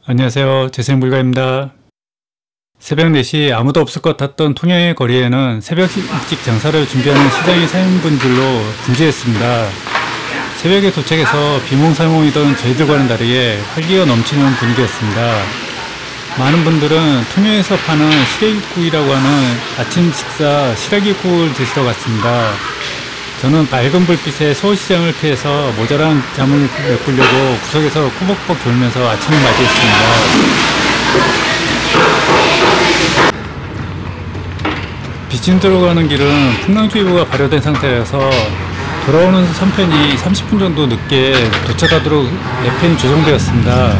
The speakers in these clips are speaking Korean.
안녕하세요. 재생불가입니다. 새벽 4시 아무도 없을 것 같던 통영의 거리에는 새벽 일찍 장사를 준비하는 시장의 상인분들로 분주했습니다. 새벽에 도착해서 비몽사몽이던 저희들과는 다르게 활기가 넘치는 분위기였습니다. 많은 분들은 통영에서 파는 시래기국이라고 하는 아침 식사 시래기국을 드시러 갔습니다. 저는 밝은 불빛에 서울시장을 피해서 모자란 잠을 메꾸려고 구석에서 꾸벅꾸벅 졸면서 아침을 맞이했습니다. 비진도로 가는 길은 풍랑주의보가 발효된 상태여서 돌아오는 선편이 30분 정도 늦게 도착하도록 배편이 조정되었습니다.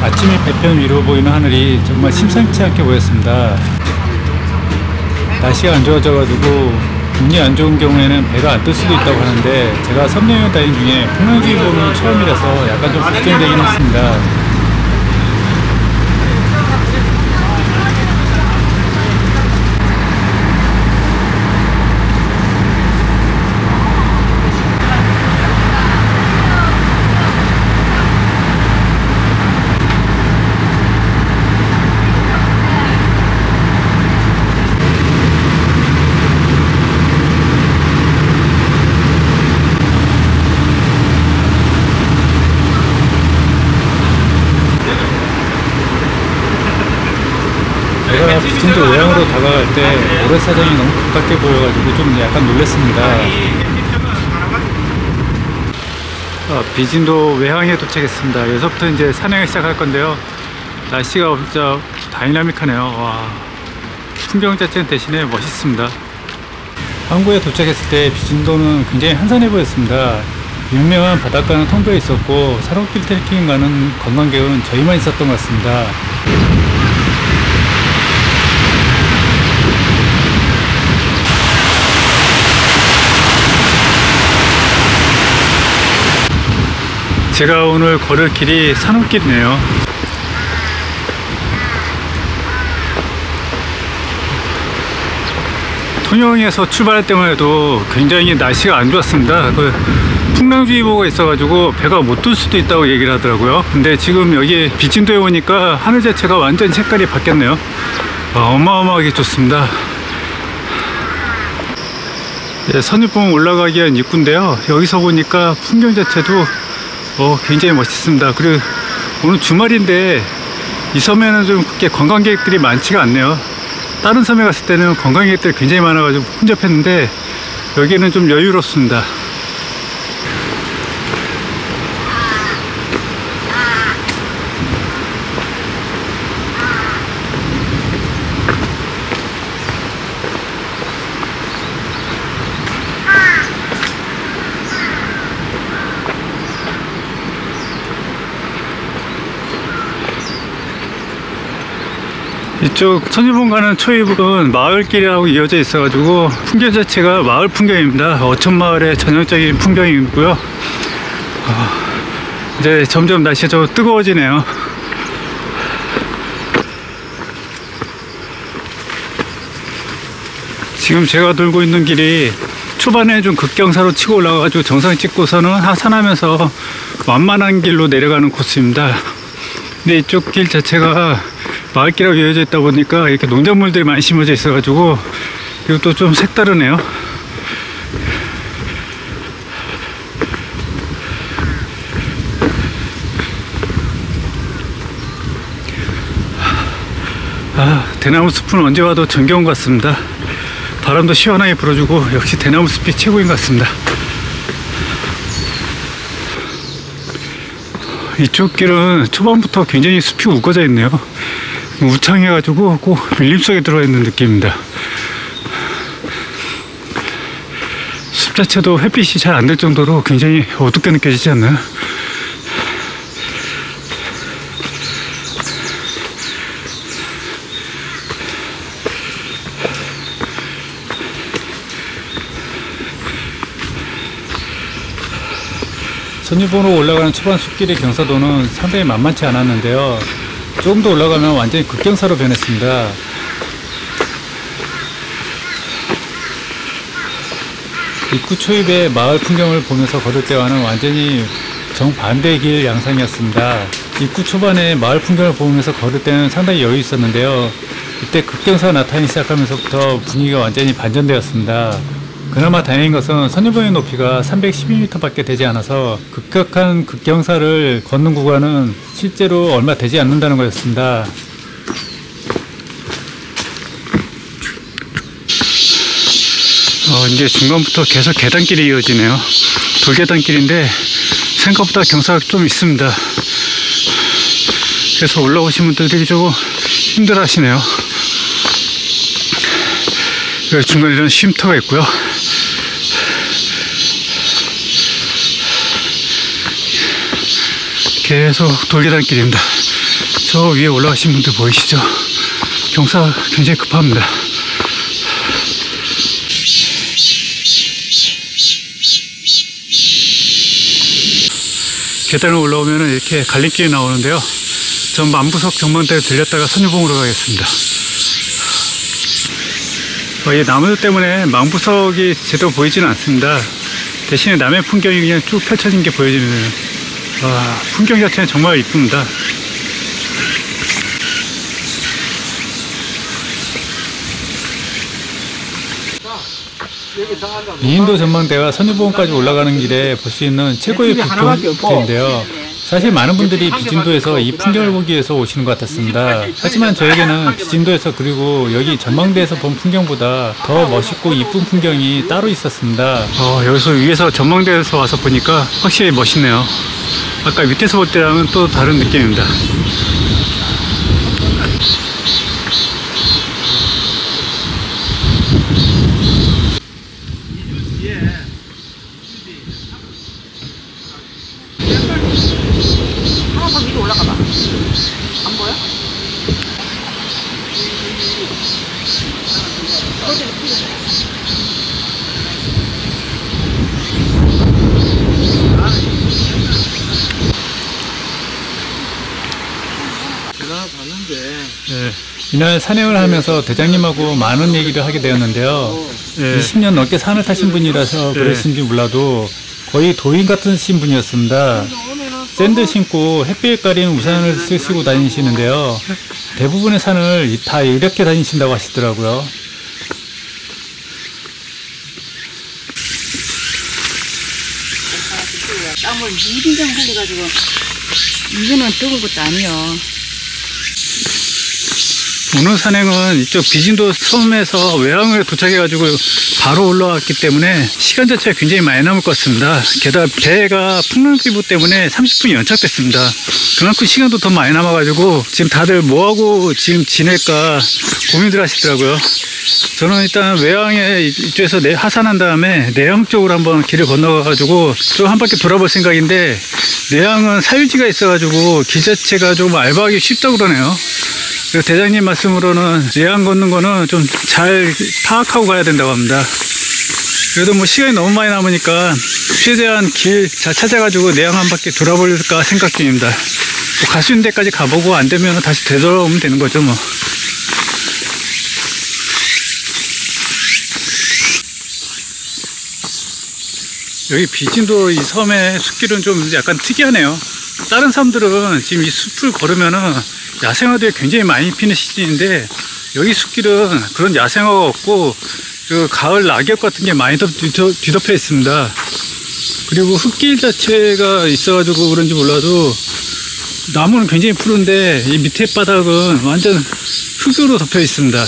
아침에 배편 위로 보이는 하늘이 정말 심상치 않게 보였습니다. 날씨가 안 좋아져가지고 운이 안 좋은 경우에는 배가 안 뜰 수도 있다고 하는데, 제가 섬여행 다닌 중에 풍랑주의보는 처음이라서 약간 좀 걱정되긴 했습니다. 제가 비진도 외항으로 다가갈 때 모래사장이 너무 가깝게 보여가지고 좀 약간 놀랐습니다. 비진도 외항에 도착했습니다. 여기서부터 이제 산행을 시작할 건데요. 날씨가 진짜 다이나믹하네요. 와, 풍경 자체는 대신에 멋있습니다. 항구에 도착했을 때 비진도는 굉장히 한산해 보였습니다. 유명한 바닷가는 통도에 있었고 산호길 트레킹 가는 관광객은 저희만 있었던 것 같습니다. 제가 오늘 걸을 길이 산호길이네요. 통영에서 출발할 때만 해도 굉장히 날씨가 안 좋았습니다. 풍랑주의보가 있어가지고 배가 못 뜰 수도 있다고 얘기를 하더라고요. 근데 지금 여기 비진도에 오니까 하늘 자체가 완전 색깔이 바뀌었네요. 어마어마하게 좋습니다. 선유봉 올라가기 위한 입구인데요. 여기서 보니까 풍경 자체도 굉장히 멋있습니다. 그리고 오늘 주말인데 이 섬에는 좀 그렇게 관광객들이 많지가 않네요. 다른 섬에 갔을 때는 관광객들이 굉장히 많아가지고 혼잡했는데 여기는 좀 여유롭습니다. 이쪽 선유봉 가는 초입은 마을길이라고 이어져 있어가지고 풍경 자체가 마을 풍경입니다. 어촌마을의 전형적인 풍경이고요. 이제 점점 날씨가 좀 뜨거워지네요. 지금 제가 돌고 있는 길이 초반에 좀 급경사로 치고 올라가가지고 정상 찍고서는 하산하면서 완만한 길로 내려가는 코스입니다. 근데 이쪽 길 자체가 마을길하고 이어져 있다 보니까 이렇게 농작물들이 많이 심어져 있어가지고 이것도 좀 색다르네요. 대나무 숲은 언제 와도 정겨운 것 같습니다. 바람도 시원하게 불어주고 역시 대나무 숲이 최고인 것 같습니다. 이쪽 길은 초반부터 굉장히 숲이 우거져 있네요. 우창해가지고 꼭 밀림 속에 들어가 있는 느낌입니다. 숲 자체도 햇빛이 잘 안 될 정도로 굉장히 어둡게 느껴지지 않나요? 선유봉으로 올라가는 초반 숲길의 경사도는 상당히 만만치 않았는데요. 조금 더 올라가면 완전히 급경사로 변했습니다. 입구 초입의 마을 풍경을 보면서 걸을 때와는 완전히 정반대의 길 양상이었습니다. 입구 초반에 마을 풍경을 보면서 걸을 때는 상당히 여유 있었는데요. 이때 급경사가 나타나기 시작하면서부터 분위기가 완전히 반전되었습니다. 그나마 다행인 것은 선유봉의 높이가 312m 밖에 되지 않아서 급격한 급경사를 걷는 구간은 실제로 얼마 되지 않는다는 거였습니다. 이제 중간부터 계속 계단길이 이어지네요. 돌계단길인데 생각보다 경사가 좀 있습니다. 그래서 올라오신 분들이 조금 힘들어 하시네요. 여기 중간에 이런 쉼터가 있고요. 계속 돌계단길입니다. 저 위에 올라가신 분들 보이시죠? 경사가 굉장히 급합니다. 계단을 올라오면 이렇게 갈림길이 나오는데요. 전 만부석 전망대를 들렸다가 선유봉으로 가겠습니다. 이 나무들 때문에 만부석이 제대로 보이지는 않습니다. 대신에 남해 풍경이 그냥 쭉 펼쳐진 게 보여지네요. 풍경 자체는 정말 이쁩니다. 미인도 전망대와 선유봉까지 올라가는 길에 볼 수 있는 최고의 뷰포인트인데요. 사실 많은 분들이 비진도에서 이 풍경을 보기 위해서 오시는 것 같았습니다. 하지만 저에게는 비진도에서 그리고 여기 전망대에서 본 풍경보다 더 멋있고 이쁜 풍경이 따로 있었습니다. 여기서 위에서 전망대에서 와서 보니까 확실히 멋있네요. 아까 밑에서 볼 때랑은 또 다른 느낌입니다. 더 위로 올라가 봐. 안 보여? 제가 봤는데 네, 이날 산행을 하면서 대장님하고 많은 얘기를 하게 되었는데요. 20년 넘게 산을 타신 분이라서 그러신지 몰라도 거의 도인 같으신 분이었습니다. 샌들 신고 햇빛 가린 우산을 쓰시고 다니시는데요. 대부분의 산을 다 이렇게 다니신다고 하시더라고요. 땀을 무진장 흘려가지고 이거는 더울 것도 아니요. 오늘 산행은 이쪽 비진도 섬에서 외항에 도착해가지고 바로 올라왔기 때문에 시간 자체가 굉장히 많이 남을 것 같습니다. 게다가 배가 풍랑기부 때문에 30분이 연착됐습니다. 그만큼 시간도 더 많이 남아가지고 지금 다들 뭐하고 지금 지낼까 고민들 하시더라고요. 저는 일단 외항에 이쪽에서 하산한 다음에 내항 쪽으로 한번 길을 건너가가지고 좀 한 바퀴 돌아볼 생각인데, 내항은 사유지가 있어가지고 길 자체가 좀 알바하기 쉽다고 그러네요. 그리고 대장님 말씀으로는 내항 걷는 거는 좀 잘 파악하고 가야 된다고 합니다. 그래도 뭐 시간이 너무 많이 남으니까 최대한 길 잘 찾아가지고 내항 한 바퀴 돌아볼까 생각 중입니다. 뭐 갈 수 있는 데까지 가보고 안 되면 다시 되돌아오면 되는 거죠 뭐. 여기 비진도 이 섬의 숲길은 좀 약간 특이하네요. 다른 섬들은 지금 이 숲을 걸으면은 야생화들이 굉장히 많이 피는 시즌인데, 여기 숲길은 그런 야생화가 없고 그 가을 낙엽 같은 게 많이 뒤덮여 있습니다. 그리고 흙길 자체가 있어가지고 그런지 몰라도 나무는 굉장히 푸른데 이 밑에 바닥은 완전 흙으로 덮여 있습니다.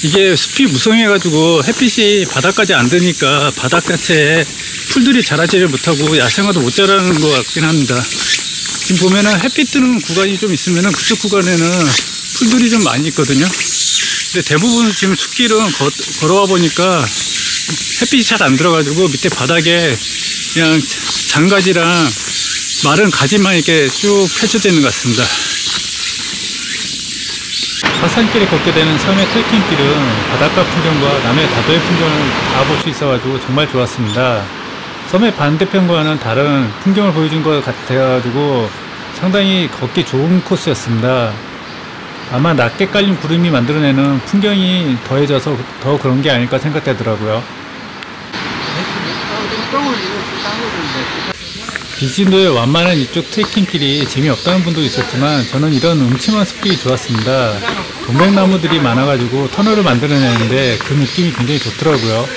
이게 숲이 무성해가지고 햇빛이 바닥까지 안 드니까 바닥 자체에 풀들이 자라지를 못하고 야생화도 못 자라는 것 같긴 합니다. 지금 보면은 햇빛 드는 구간이 좀 있으면은 그쪽 구간에는 풀들이 좀 많이 있거든요. 근데 대부분 지금 숲길은 걸어와 보니까 햇빛이 잘 안 들어가지고 밑에 바닥에 그냥 장가지랑 마른 가지만 이렇게 쭉 펼쳐져 있는 것 같습니다. 화산길에 걷게 되는 섬의 트레킹길은 바닷가 풍경과 남해 다도의 풍경을 다 볼 수 있어가지고 정말 좋았습니다. 섬의 반대편과는 다른 풍경을 보여준 것 같아가지고 상당히 걷기 좋은 코스였습니다. 아마 낮게 깔린 구름이 만들어내는 풍경이 더해져서 더 그런 게 아닐까 생각되더라고요. 비진도의 완만한 이쪽 트레킹길이 재미없다는 분도 있었지만 저는 이런 음침한 숲길이 좋았습니다. 동백나무들이 많아가지고 터널을 만들어내는데 그 느낌이 굉장히 좋더라고요.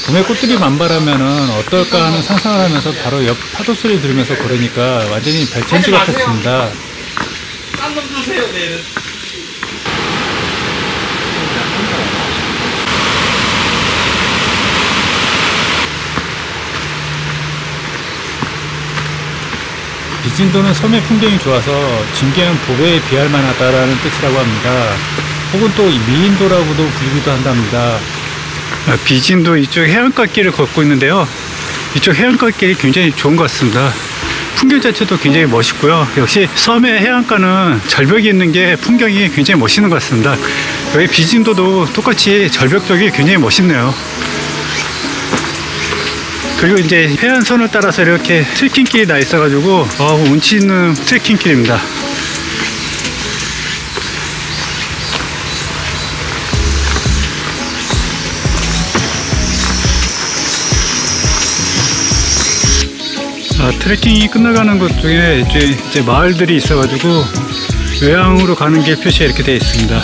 봄에 꽃들이 만발하면은 어떨까 하는 상상을 하면서 바로 옆 파도 소리 들으면서 걸으니까 완전히 별천지 같았습니다. 딴놈 주세요, 내일은. 비진도는 섬의 풍경이 좋아서 진귀한 보배에 비할 만하다라는 뜻이라고 합니다. 혹은 또 미인도라고도 불리기도 한답니다. 비진도 이쪽 해안가 길을 걷고 있는데요. 이쪽 해안가 길이 굉장히 좋은 것 같습니다. 풍경 자체도 굉장히 멋있고요. 역시 섬의 해안가는 절벽이 있는 게 풍경이 굉장히 멋있는 것 같습니다. 여기 비진도도 똑같이 절벽 쪽이 굉장히 멋있네요. 그리고 이제 해안선을 따라서 이렇게 트레킹길이 나 있어가지고 운치 있는 트레킹길입니다. 트레킹이 끝나가는 곳 중에 이제 마을들이 있어가지고 외항으로 가는 길 표시가 이렇게 되어 있습니다.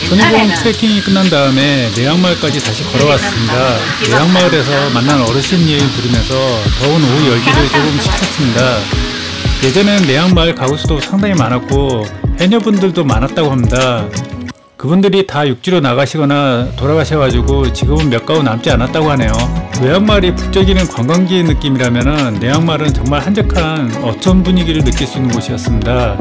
선유봉 트레킹이 끝난 다음에 내양마을까지 다시 걸어왔습니다. 내양마을에서 만난 어르신 얘기를 들으면서 더운 오후 열기를 조금 식혔습니다. 예전엔 내양마을 가구수도 상당히 많았고 해녀분들도 많았다고 합니다. 그분들이 다 육지로 나가시거나 돌아가셔가지고 지금은 몇 가구 남지 않았다고 하네요. 외양마을이 북적이는 관광지의 느낌이라면 내양마을은 정말 한적한 어촌 분위기를 느낄 수 있는 곳이었습니다.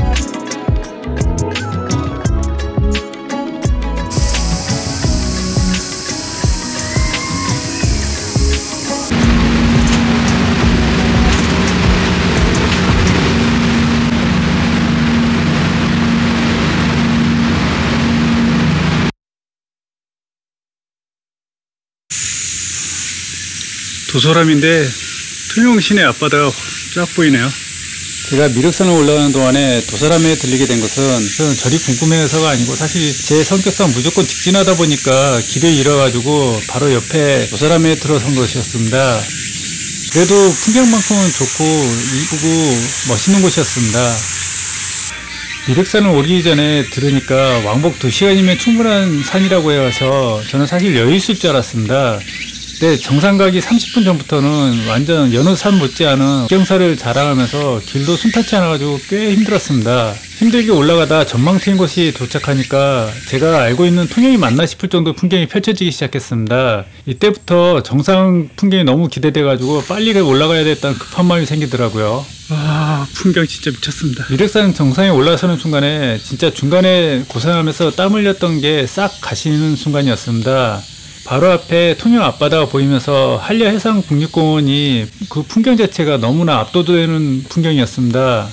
도소람인데 통영시내 앞바다가 쫙 보이네요. 제가 미륵산을 올라가는 동안에 도소람에 들리게 된 것은 저는 절이 궁금해서가 아니고 사실 제 성격상 무조건 직진하다 보니까 길을 잃어가지고 바로 옆에 도소람에 들어선 것이었습니다. 그래도 풍경만큼은 좋고 이쁘고 멋있는 곳이었습니다. 미륵산을 오르기 전에 들으니까 왕복 2시간이면 충분한 산이라고 해서 저는 사실 여유 있을 줄 알았습니다. 근데 정상 가기 30분 전부터는 완전 여느 산 못지않은 경사를 자랑하면서 길도 순탄치 않아가지고 꽤 힘들었습니다. 힘들게 올라가다 전망 트인 곳이 도착하니까 제가 알고 있는 통영이 맞나 싶을 정도 풍경이 펼쳐지기 시작했습니다. 이때부터 정상 풍경이 너무 기대돼가지고 빨리 올라가야 됐다는 급한 마음이 생기더라고요. 와, 풍경 진짜 미쳤습니다. 미륵산 정상에 올라서는 순간에 진짜 중간에 고생하면서 땀 흘렸던 게 싹 가시는 순간이었습니다. 바로 앞에 통영 앞바다가 보이면서 한려해상국립공원이 그 풍경 자체가 너무나 압도되는 풍경이었습니다.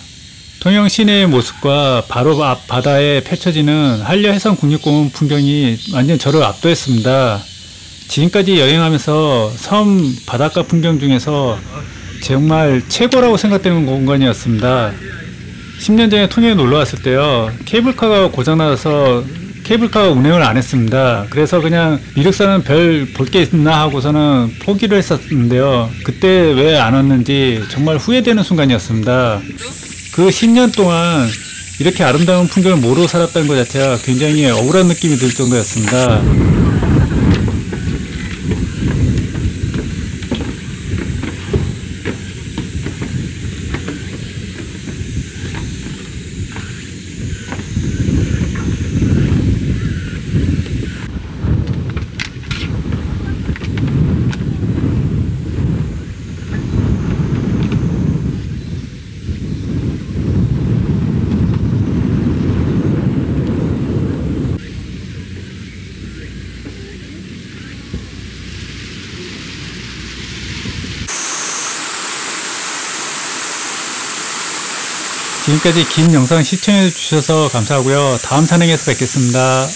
통영 시내의 모습과 바로 앞 바다에 펼쳐지는 한려해상국립공원 풍경이 완전 저를 압도했습니다. 지금까지 여행하면서 섬 바닷가 풍경 중에서 정말 최고라고 생각되는 공간이었습니다. 10년 전에 통영에 놀러 왔을 때요, 케이블카가 고장나서 케이블카가 운행을 안 했습니다. 그래서 그냥 미륵산은 별 볼 게 있나 하고서는 포기를 했었는데요. 그때 왜 안 왔는지 정말 후회되는 순간이었습니다. 그 10년 동안 이렇게 아름다운 풍경을 모르고 살았다는 것 자체가 굉장히 억울한 느낌이 들 정도였습니다. 지금까지 긴 영상 시청해 주셔서 감사하고요. 다음 산행에서 뵙겠습니다.